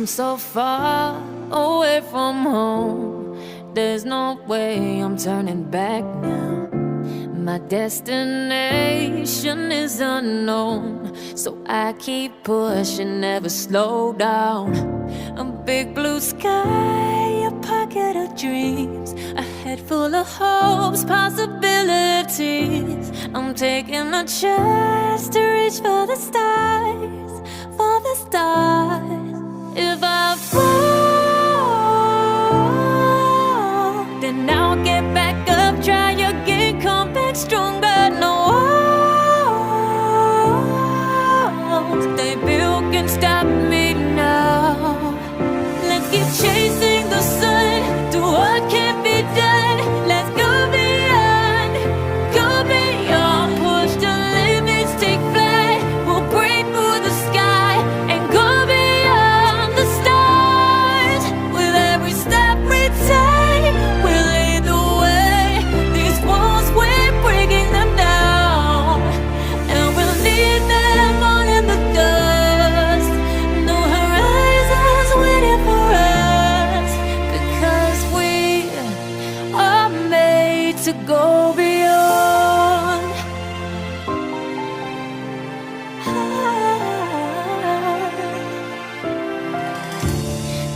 come so far away from home. There's no way I'm turning back now. My destination is unknown, so I keep pushing, never slow down. A big blue sky, a pocket of dreams, a head full of hopes, possibilities. I'm taking a chance to reach for the stars, for the stars. If I fall, then I'll get back up, try again, come back stronger. No walls they built can stop me now. Let's keep chasing the sun, do what can't be done. Let's go beyond, push the limits, take flight. We'll break through the sky and go beyond the stars. With every step we take, we'll lead the way. These walls, we're breaking them down, and we'll leave them all in the dust. No horizons waiting for us, because we are made to go beyond.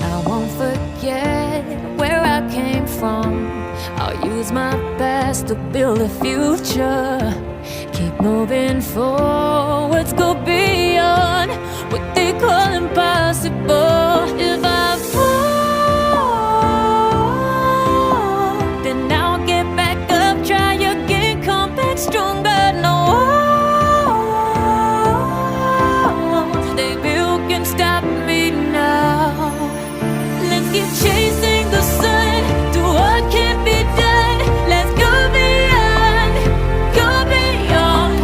I won't forget where I came from. I'll use my best to build a future. Keep moving forwards, go beyond what they call impossible. If I fall, then I'll get back up, try again, come back stronger. No walls they built can stop me now. Let's keep chasing the sun, do what can't be done. Let's go beyond,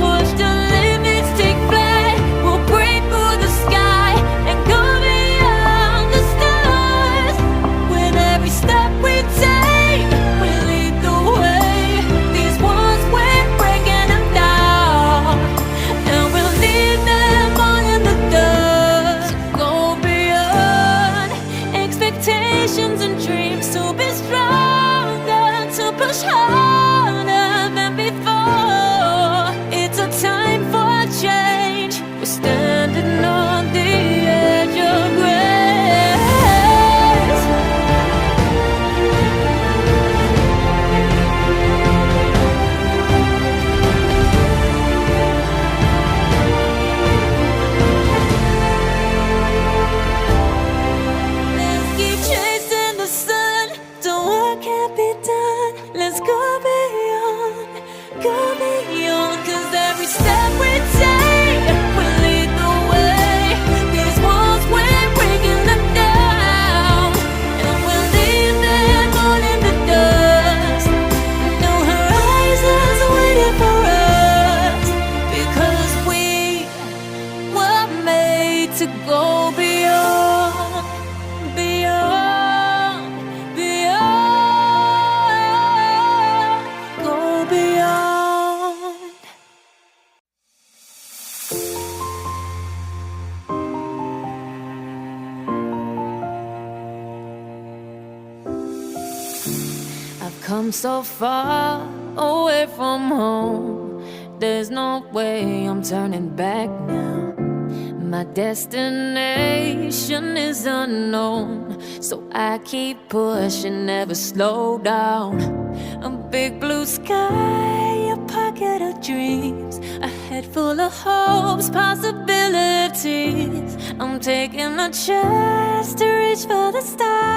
push the limits, take flight. We'll break through the sky and go beyond the stars. With every step we take, we lead the way. These walls, we're breaking them down, and we'll leave them all in the dust. Go beyond expectations and dreams, to be stronger, to push harder than before. It's a time for change. We're standing on the edge of grace. Let's keep chasing the sun, do what can't be done. Let's go beyond, 'cause every step we take will lead the way. These walls, we're breaking them down, and we'll leave them all in the dust. No horizons waiting for us, because we were made to go beyond, go beyond. I've come so far away from home. There's no way I'm turning back now. My destination is unknown, so I keep pushing, never slow down. A big blue sky, a pocket of dreams, a head full of hopes, possibilities. I'm taking a chance to reach for the stars.